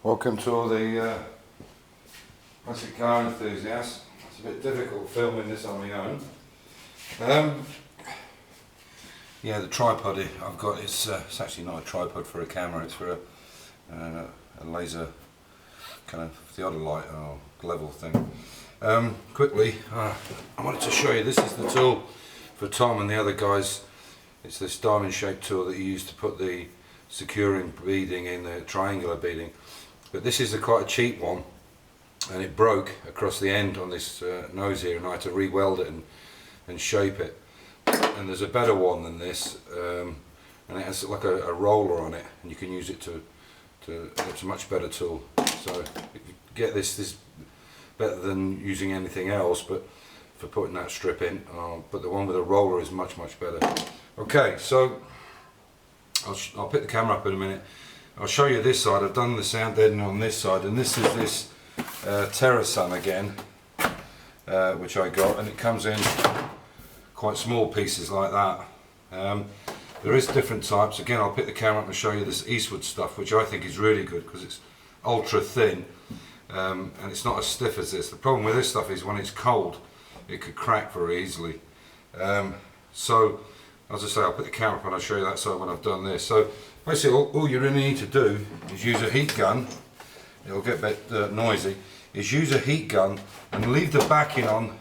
Welcome to all the classic car enthusiasts. It's a bit difficult filming this on my own. Yeah, the tripod I've got is it's actually not a tripod for a camera, it's for a laser kind of theodolite or level thing. Quickly, I wanted to show you, this is the tool for Tom and the other guys. It's this diamond shaped tool that you use to put the securing beading in, the triangular beading. But this is quite a cheap one, and it broke across the end on this nose here, and I had to re-weld it and shape it. And there's a better one than this, and it has like a roller on it, and you can use it it's a much better tool. So if you get this better than using anything else, but for putting that strip in. But the one with a roller is much better. Okay, so I'll pick the camera up in a minute. I'll show you this side. I've done the sound deadening on this side, and this is this Teroson again, which I got, and it comes in quite small pieces like that. There is different types. Again, I'll pick the camera up and show you this Eastwood stuff, which I think is really good because it's ultra thin, and it's not as stiff as this. The problem with this stuff is when it's cold, it could crack very easily. So, as I say, I'll put the camera up and I'll show you that side when I've done this. So basically all you really need to do is use a heat gun. It'll get a bit noisy. Is use a heat gun and leave the backing on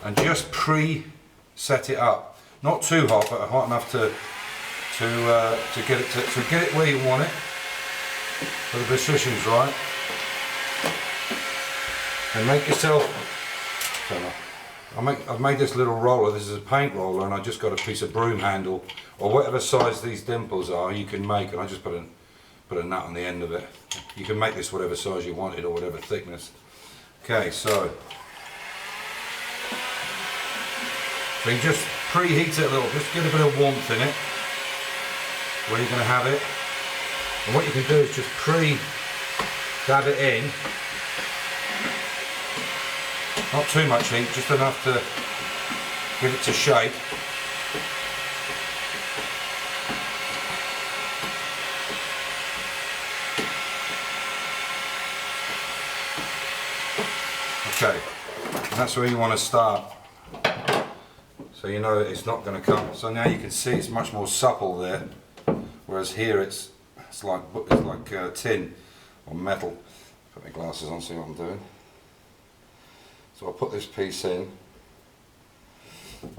and just pre-set it up. Not too hot, but hot enough to get it where you want it, for the positions right. And make yourself, I've made this little roller. This is a paint roller, and I just got a piece of broom handle, or whatever size these dimples are you can make, and I just put a nut on the end of it. You can make this whatever size you want it, or whatever thickness. Okay, so you just preheat it a little, just get a bit of warmth in it where you're going to have it. And what you can do is just pre-dab it in. Not too much heat, just enough to get it to shape. Okay, and that's where you want to start. So you know it's not going to come. So now you can see it's much more supple there, whereas here it's like tin or metal. Put my glasses on, see what I'm doing. So I'll put this piece in. There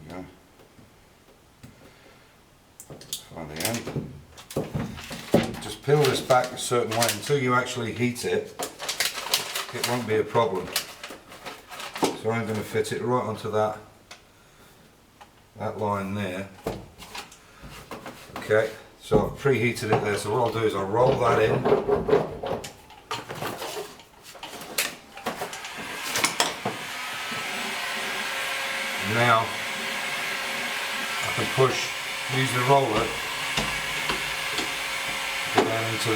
we go. Find the end. Just peel this back a certain way until you actually heat it. It won't be a problem. So I'm going to fit it right onto that line there. Okay, so I've preheated it there. So what I'll do is I'll roll that in. Now I can use the roller to get down into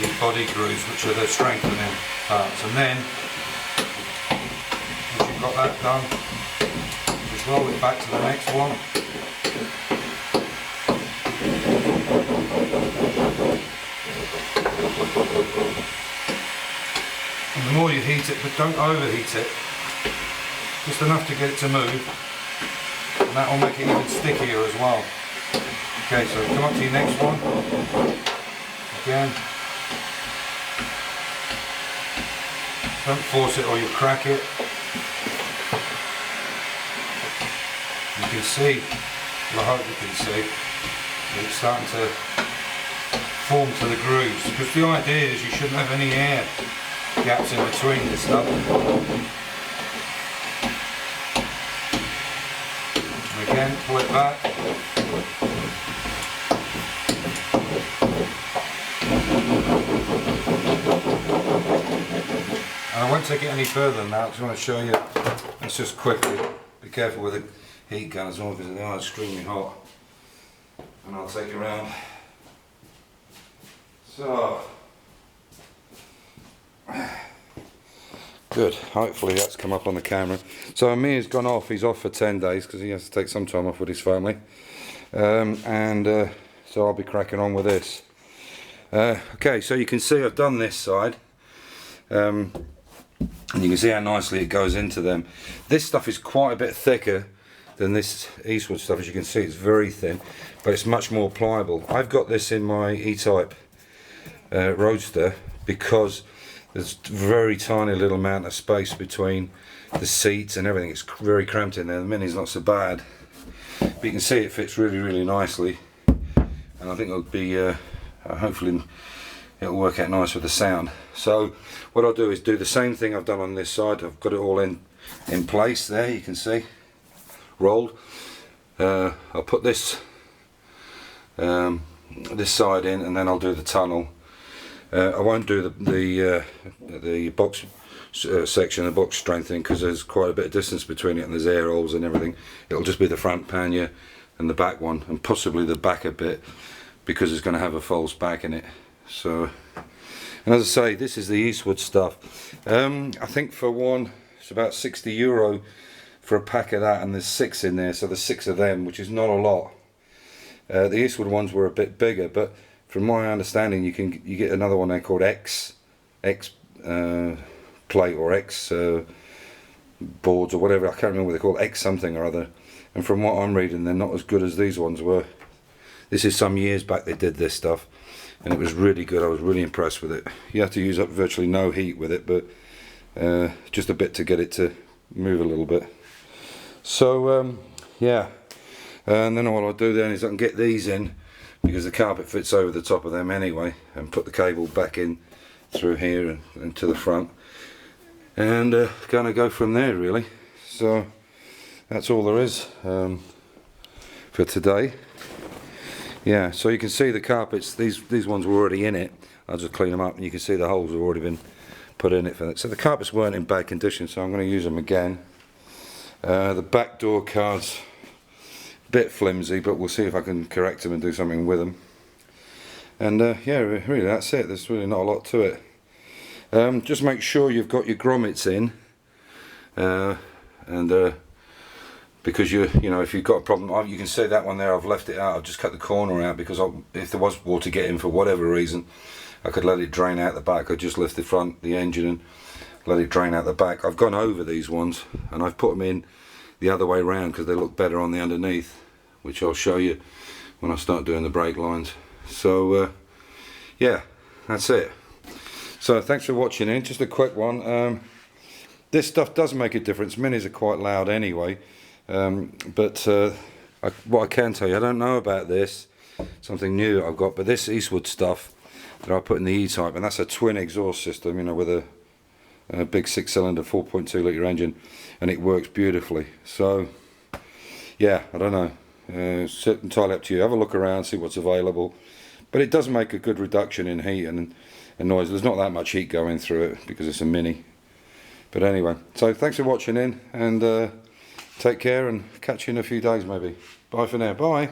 these body grooves, which are the strengthening parts, and then once you've got that done, just roll it back to the next one. And the more you heat it, but don't overheat it. Just enough to get it to move, and that will make it even stickier as well. Okay, so come up to your next one. Again. Don't force it or you'll crack it. You can see, well, I hope you can see, it's starting to form to the grooves. Because the idea is you shouldn't have any air gaps in between this stuff. Again, pull it back. And I won't take it any further than that. I just want to show you. Let's just quickly be careful with the heat gun as well, because they are extremely hot. And I'll take it around. So Good, hopefully that's come up on the camera. So Amir's gone off, he's off for 10 days because he has to take some time off with his family. So I'll be cracking on with this. Okay, so you can see I've done this side. And you can see how nicely it goes into them. This stuff is quite a bit thicker than this Eastwood stuff. As you can see, it's very thin, but it's much more pliable. I've got this in my E-Type Roadster because there's very tiny little amount of space between the seats and everything. It's very cramped in there. The Mini's not so bad, but you can see it fits really, really nicely, and I think it'll be hopefully it'll work out nice with the sound. So what I'll do is do the same thing I've done on this side. I've got it all in place there, you can see, rolled. I'll put this this side in, and then I'll do the tunnel. I won't do the box section, the box strengthening, because there's quite a bit of distance between it and there's air holes and everything. It'll just be the front pannier and the back one, and possibly the back a bit, because it's going to have a false back in it. So, and as I say, this is the Eastwood stuff. I think for one, it's about €60 for a pack of that, and there's 6 in there, so there's 6 of them, which is not a lot. The Eastwood ones were a bit bigger, but from my understanding, you get another one there called X plate or X boards or whatever. I can't remember what they're called, X something or other. And from what I'm reading, they're not as good as these ones were. This is some years back they did this stuff, and it was really good. I was really impressed with it. You have to use up virtually no heat with it, but just a bit to get it to move a little bit. So yeah, and then what I'll do then is I can get these in, because the carpet fits over the top of them anyway, and put the cable back in through here and to the front, and gonna go from there really. So that's all there is for today. Yeah, so you can see the carpets, these ones were already in it. I'll just clean them up, and you can see the holes have already been put in it for that. So the carpets weren't in bad condition, so I'm going to use them again. The back door cards, bit flimsy, but we'll see if I can correct them and do something with them. And yeah, really that's it. There's really not a lot to it. Just make sure you've got your grommets in, because you know, if you've got a problem, you can see that one there, I've left it out. I've just cut the corner out because if there was water getting for whatever reason, I could let it drain out the back. I just lift the engine and let it drain out the back. I've gone over these ones and I've put them in the other way around because they look better on the underneath, which I'll show you when I start doing the brake lines. So yeah, that's it. So thanks for watching in. Just a quick one. This stuff does make a difference. Minis are quite loud anyway, but what I can tell you, I don't know about this, something new that I've got, but this Eastwood stuff that I put in the E-Type, and that's a twin exhaust system, you know, with a big 6-cylinder 4.2 litre engine, and it works beautifully. So yeah, I don't know, it's entirely up to you. Have a look around, see what's available, but it does make a good reduction in heat and noise. There's not that much heat going through it because it's a Mini. But anyway, so thanks for watching in, and take care, and catch you in a few days maybe. Bye for now. Bye.